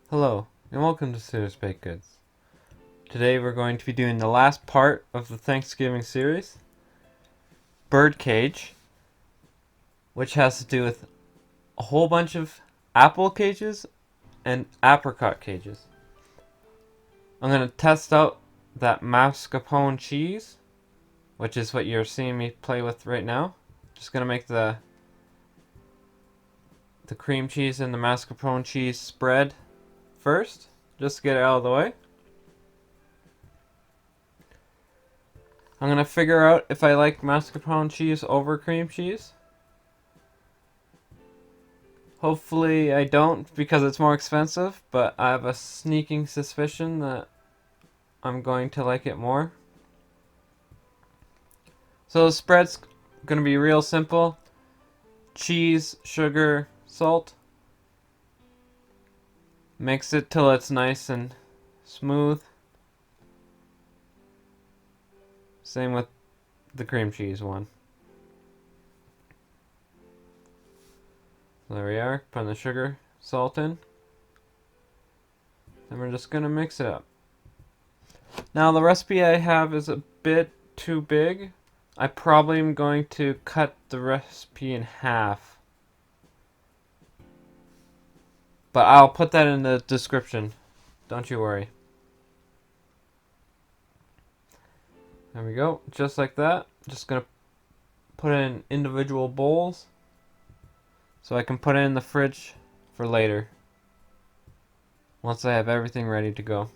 Hello, and welcome to Serious Baked Goods. Today we're going to be doing the last part of the Thanksgiving series, Birdcage, which has to do with a whole bunch of apple cages and apricot cages. I'm going to test out that mascarpone cheese, which is what you're seeing me play with right now. Just going to make the cream cheese and the mascarpone cheese spread first, just to get it out of the way. I'm going to figure out if I like mascarpone cheese over cream cheese. Hopefully I don't because it's more expensive, but I have a sneaking suspicion that I'm going to like it more. So the spread's going to be real simple. Cheese, sugar, salt. Mix it till it's nice and smooth. Same with the cream cheese one. There we are, putting the sugar, salt in. And we're just going to mix it up. Now the recipe I have is a bit too big. I probably am going to cut the recipe in half. But I'll put that in the description. Don't you worry. There we go. Just like that. Just going to put it in individual bowls so I can put it in the fridge for later. Once I have everything ready to go.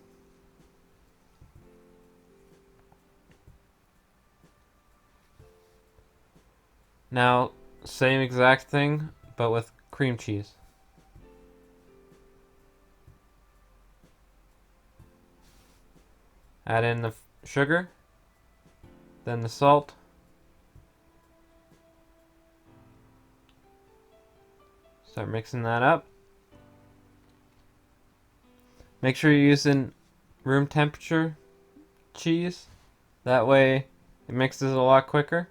Now, same exact thing, but with cream cheese. Add in the sugar, then the salt. Start mixing that up. Make sure you're using room temperature cheese. That way it mixes a lot quicker.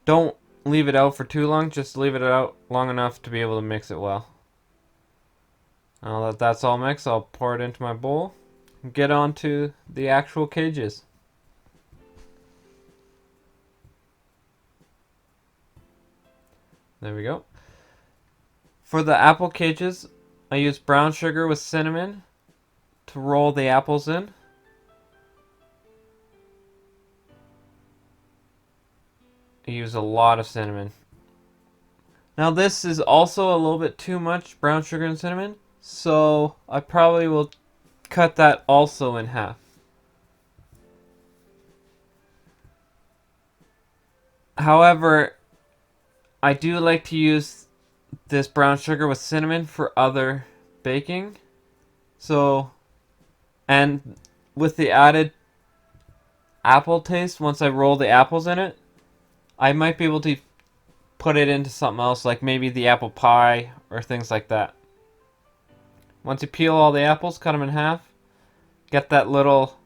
Don't leave it out for too long, just leave it out long enough to be able to mix it well. Now that that's all mixed, I'll pour it into my bowl and get on to the actual cages. There we go. For the apple cages, I use brown sugar with cinnamon to roll the apples in. I use a lot of cinnamon. Now this is also a little bit too much brown sugar and cinnamon, so I probably will cut that also in half. However, I do like to use this brown sugar with cinnamon for other baking. So, and with the added apple taste, once I roll the apples in it, I might be able to put it into something else, like maybe the apple pie or things like that. Once you peel all the apples, cut them in half, get that little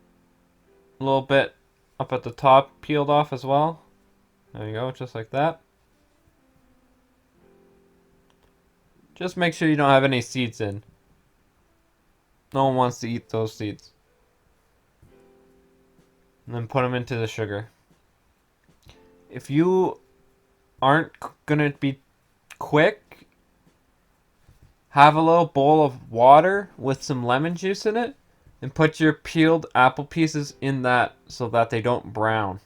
bit up at the top peeled off as well. There you go, just like that. Just make sure you don't have any seeds in. No one wants to eat those seeds. And then put them into the sugar. If you aren't gonna be quick, have a little bowl of water with some lemon juice in it and put your peeled apple pieces in that so that they don't brown.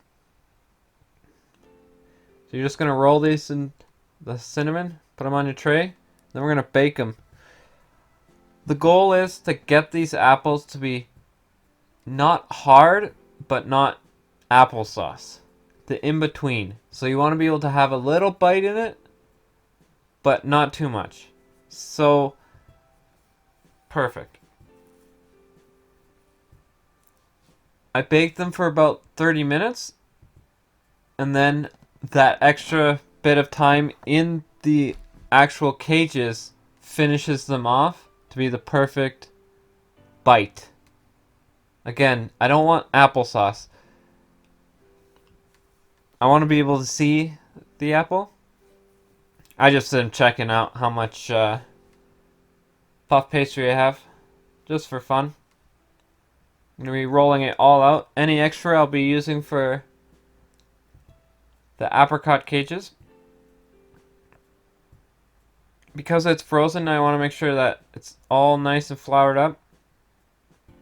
So you're just gonna roll these in the cinnamon, put them on your tray, then we're gonna bake them. The goal is to get these apples to be not hard, but not applesauce. The in-between. So you want to be able to have a little bite in it, but not too much. So, perfect. I baked them for about 30 minutes, and then that extra bit of time in the actual cages finishes them off to be the perfect bite. Again, I don't want applesauce. I want to be able to see the apple. I just am checking out how much puff pastry I have, just for fun. I'm going to be rolling it all out. Any extra I'll be using for the apricot cages. Because it's frozen, I want to make sure that it's all nice and floured up.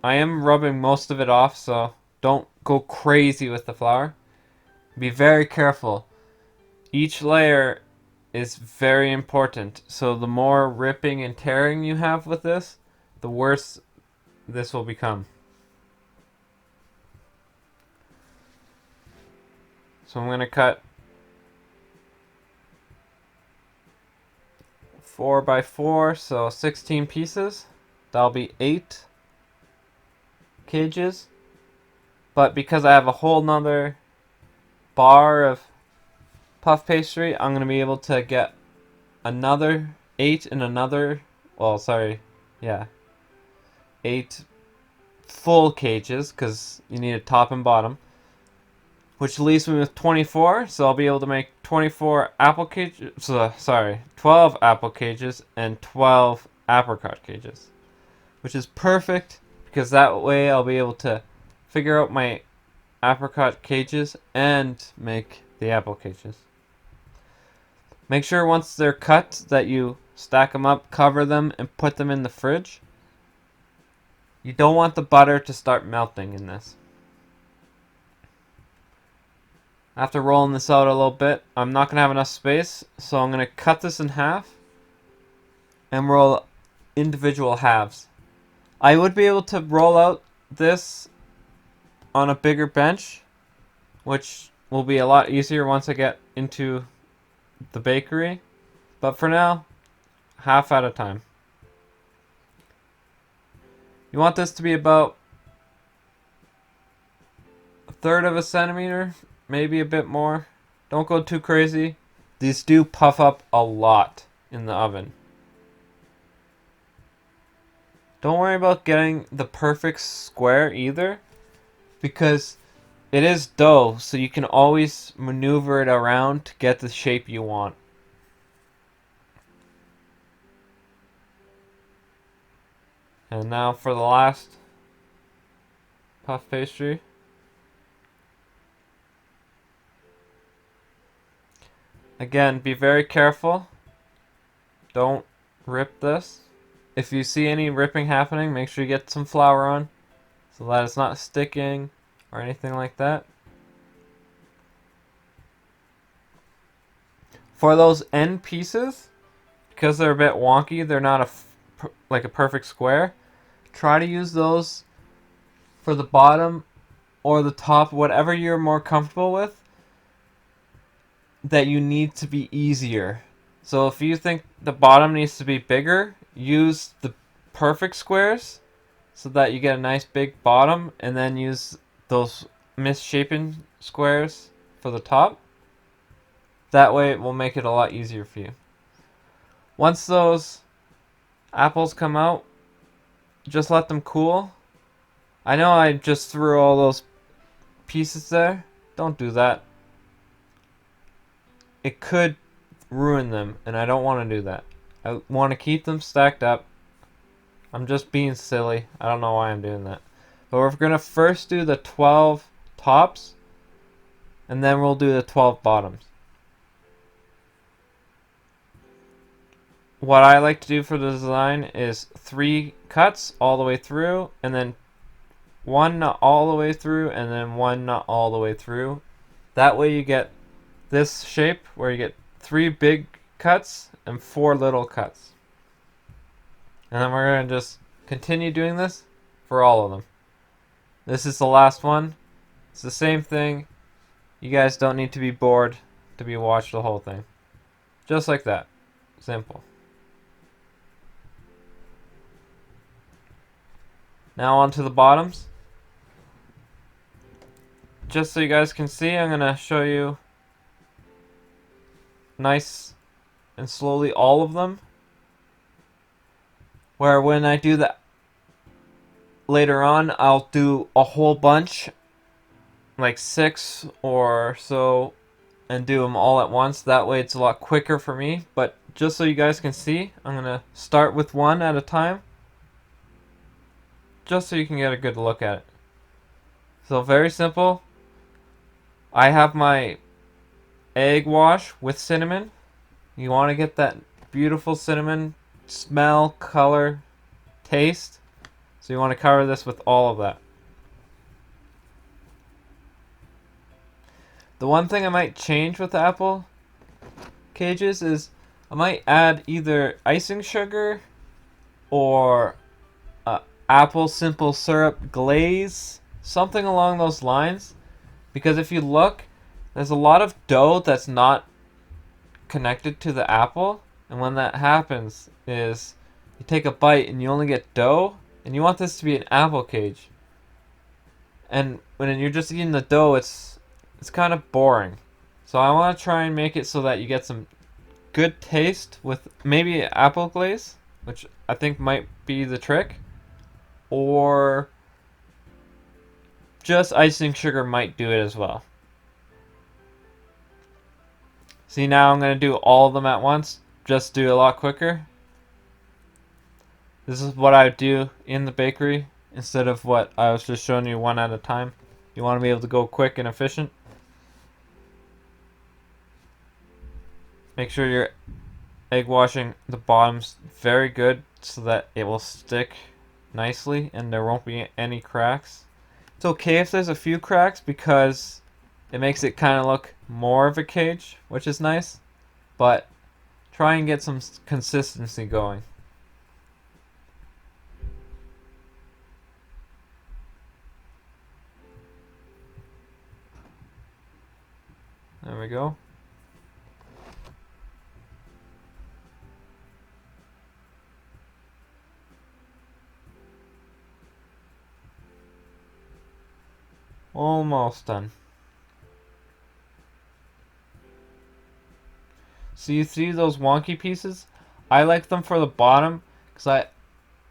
I am rubbing most of it off, so don't go crazy with the flour. Be very careful. Each layer is very important, so the more ripping and tearing you have with this, the worse this will become. So I'm going to cut 4 by 4, so 16 pieces. That'll be 8 cages. But because I have a whole nother bar of puff pastry, I'm going to be able to get another 8 and another, well, sorry, yeah, 8 full cages, because you need a top and bottom, which leaves me with 24, so I'll be able to make 24 apple cages, 12 apple cages and 12 apricot cages, which is perfect, because that way I'll be able to figure out my apricot cages and make the apple cages. Make sure once they're cut that you stack them up, cover them, and put them in the fridge. You don't want the butter to start melting in this. After rolling this out a little bit, I'm not going to have enough space, so I'm going to cut this in half and roll individual halves. I would be able to roll out this on a bigger bench, which will be a lot easier once I get into the bakery, but for now, half at a time. You want this to be about 1/3 of a centimeter, maybe a bit more. Don't go too crazy. These do puff up a lot in the oven. Don't worry about getting the perfect square either, because it is dough, so you can always maneuver it around to get the shape you want. And now for the last puff pastry. Again, be very careful. Don't rip this. If you see any ripping happening, make sure you get some flour on so that it's not sticking or anything like that. For those end pieces, because they're a bit wonky, they're not like a perfect square. Try to use those for the bottom or the top, whatever you're more comfortable with, that you need to be easier. So if you think the bottom needs to be bigger, use the perfect squares so that you get a nice big bottom, and then use those misshapen squares for the top. That way it will make it a lot easier for you. Once those apples come out, just let them cool. I know I just threw all those pieces there. Don't do that. It could ruin them, and I don't want to do that. I want to keep them stacked up. I'm just being silly. I don't know why I'm doing that. But we're going to first do the 12 tops, and then we'll do the 12 bottoms. What I like to do for the design is 3 cuts all the way through, and then 1 not all the way through, and then 1 not all the way through. That way you get this shape where you get 3 big cuts and 4 little cuts. And then we're going to just continue doing this for all of them. This is the last one. It's the same thing. You guys don't need to be bored to be watched the whole thing. Just like that. Simple. Now on to the bottoms. Just so you guys can see, I'm going to show you nice and slowly all of them. Where when I do that later on, I'll do a whole bunch, like 6 or so, and do them all at once. That way it's a lot quicker for me, but just so you guys can see, I'm going to start with one at a time, just so you can get a good look at it. So very simple. I have my egg wash with cinnamon. You want to get that beautiful cinnamon smell, color, taste. So you want to cover this with all of that. The one thing I might change with the apple cages is I might add either icing sugar or apple simple syrup glaze, something along those lines. Because if you look, there's a lot of dough that's not connected to the apple, and when that happens is you take a bite and you only get dough, and you want this to be an apple cage. And when you're just eating the dough, it's kind of boring. So I want to try and make it so that you get some good taste with maybe apple glaze, which I think might be the trick, or just icing sugar might do it as well. See, now I'm going to do all of them at once, just do it a lot quicker. This is what I would do in the bakery instead of what I was just showing you one at a time. You want to be able to go quick and efficient. Make sure you're egg washing the bottoms very good so that it will stick nicely and there won't be any cracks. It's okay if there's a few cracks because it makes it kind of look more of a cage, which is nice, but try and get some consistency going. There we go. Almost done. So you see those wonky pieces? I like them for the bottom because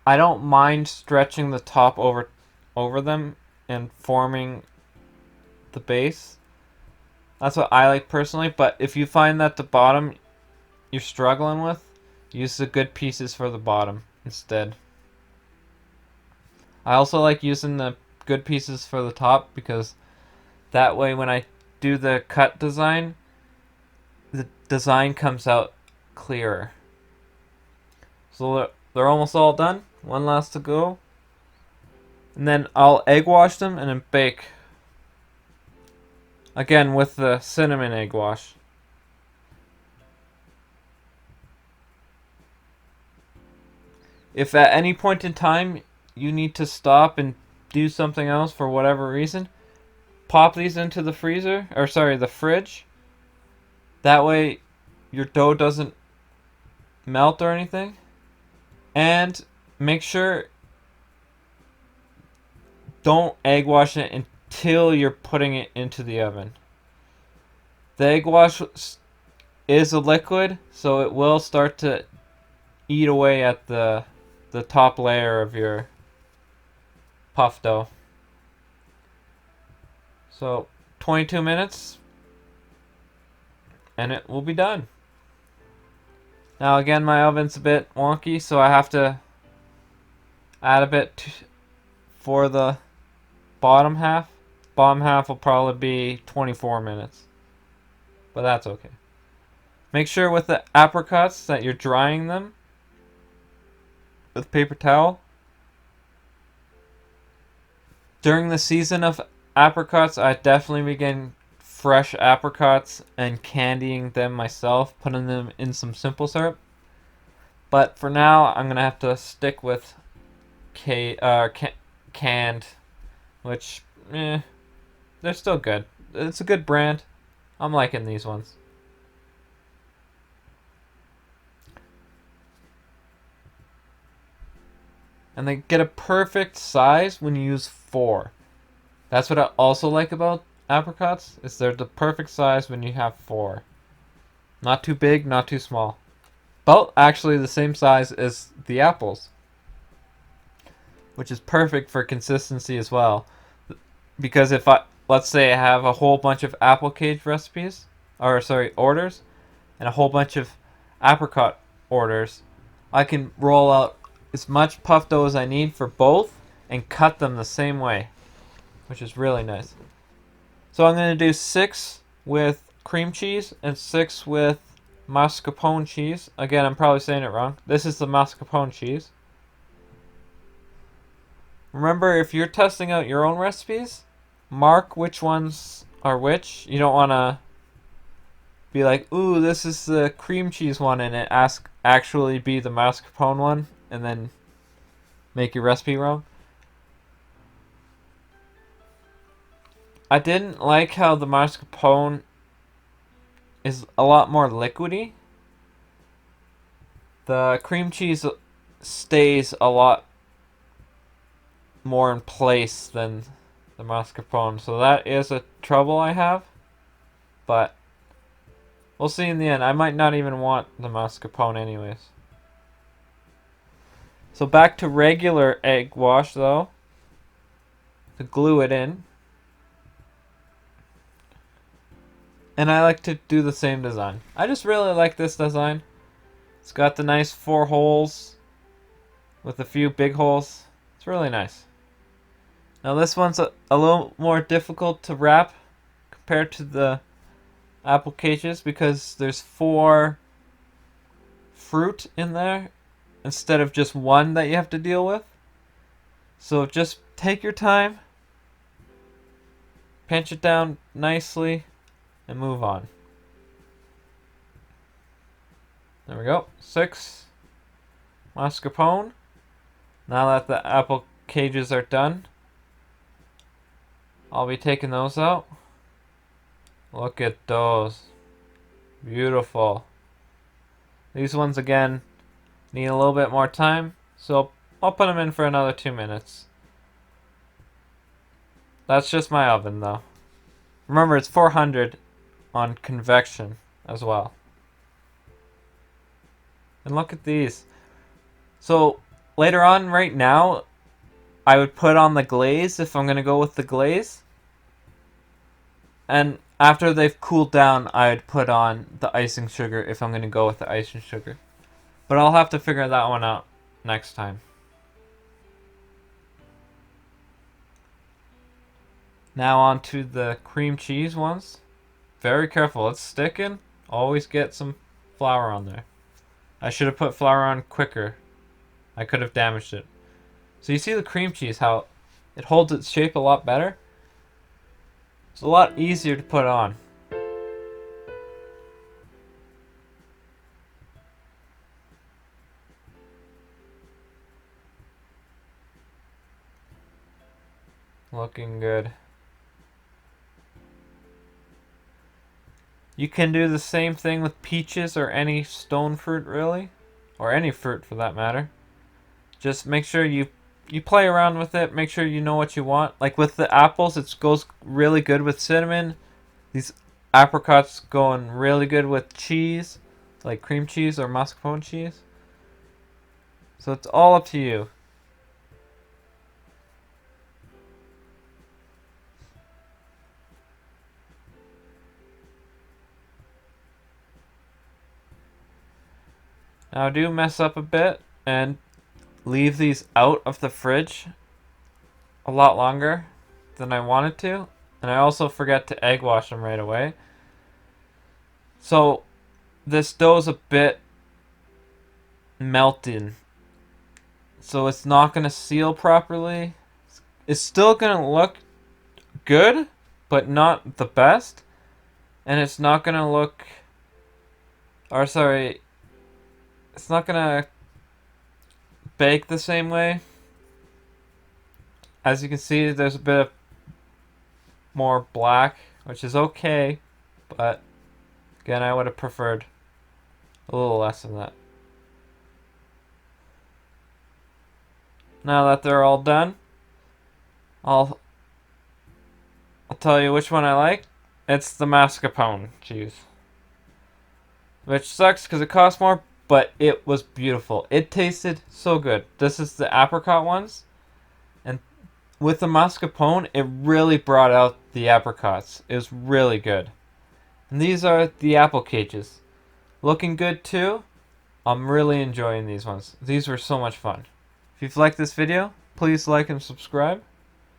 I don't mind stretching the top over them and forming the base. That's what I like personally, but if you find that the bottom you're struggling with, use the good pieces for the bottom instead. I also like using the good pieces for the top because that way when I do the cut design, the design comes out clearer. So they're almost all done. One last to go. And then I'll egg wash them and then bake. Again with the cinnamon egg wash. If at any point in time you need to stop and do something else for whatever reason, pop these into the freezer, or sorry, the fridge. That way your dough doesn't melt or anything. And make sure don't egg wash it until you're putting it into the oven. The egg wash is a liquid, so it will start to eat away at the top layer of your puff dough. So 22 minutes and it will be done. Now again, my oven's a bit wonky, so I have to add a bit for the bottom half. Bottom half will probably be 24 minutes, but that's okay. Make sure with the apricots that you're drying them with paper towel. During the season of apricots, I definitely begin fresh apricots and candying them myself, putting them in some simple syrup. But for now, I'm gonna have to stick with canned, which they're still good. It's a good brand. I'm liking these ones. And they get a perfect size when you use 4. That's what I also like about apricots, is they're the perfect size when you have 4. Not too big, not too small. But actually the same size as the apples, which is perfect for consistency as well. Because if let's say I have a whole bunch of apple cage recipes, or sorry, orders, and a whole bunch of apricot orders, I can roll out as much puff dough as I need for both and cut them the same way, which is really nice. So I'm going to do 6 with cream cheese and 6 with mascarpone cheese. Again, I'm probably saying it wrong. This is the mascarpone cheese. Remember, if you're testing out your own recipes, mark which ones are which. You don't want to be like, ooh, this is the cream cheese one, and it actually be the mascarpone one, and then make your recipe wrong. I didn't like how the mascarpone is a lot more liquidy. The cream cheese stays a lot more in place than the mascarpone, so that is a trouble I have, but we'll see in the end. I might not even want the mascarpone anyways. So back to regular egg wash though, to glue it in. And I like to do the same design. I just really like this design. It's got the nice 4 holes with a few big holes. It's really nice. Now this one's a little more difficult to wrap compared to the apple cages because there's 4 fruit in there instead of just 1 that you have to deal with. So just take your time, pinch it down nicely, and move on. There we go. 6 mascarpone. Now that the apple cages are done, I'll be taking those out. Look at those. Beautiful. These ones again need a little bit more time, so I'll put them in for another 2 minutes. That's just my oven though. Remember, it's 400 on convection as well. And look at these. So later on, right now, I would put on the glaze if I'm going to go with the glaze. And after they've cooled down, I'd put on the icing sugar if I'm going to go with the icing sugar. But I'll have to figure that one out next time. Now on to the cream cheese ones. Very careful, it's sticking. Always get some flour on there. I should have put flour on quicker. I could have damaged it. So you see the cream cheese, how it holds its shape a lot better? It's a lot easier to put on. Looking good. You can do the same thing with peaches or any stone fruit really, or any fruit for that matter. Just make sure you play around with it, make sure you know what you want. Like with the apples, it goes really good with cinnamon. These apricots going really good with cheese, like cream cheese or mascarpone cheese. So it's all up to you. Now I do mess up a bit and leave these out of the fridge a lot longer than I wanted to. And I also forget to egg wash them right away. So this dough's a bit melted. So it's not going to seal properly. It's still going to look good, but not the best. And it's not going to look... Or sorry... It's not going to bake the same way. As you can see, there's a bit of more black, which is okay, but again, I would have preferred a little less than that. Now that they're all done, I'll tell you which one I like. It's the mascarpone cheese, which sucks because it costs more, but it was beautiful. It tasted so good. This is the apricot ones, and with the mascarpone, it really brought out the apricots. It was really good. And these are the apple cages. Looking good too. I'm really enjoying these ones. These were so much fun. If you've liked this video, please like and subscribe.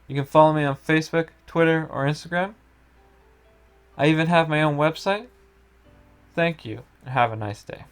You can follow me on Facebook, Twitter, or Instagram. I even have my own website. Thank you, and have a nice day.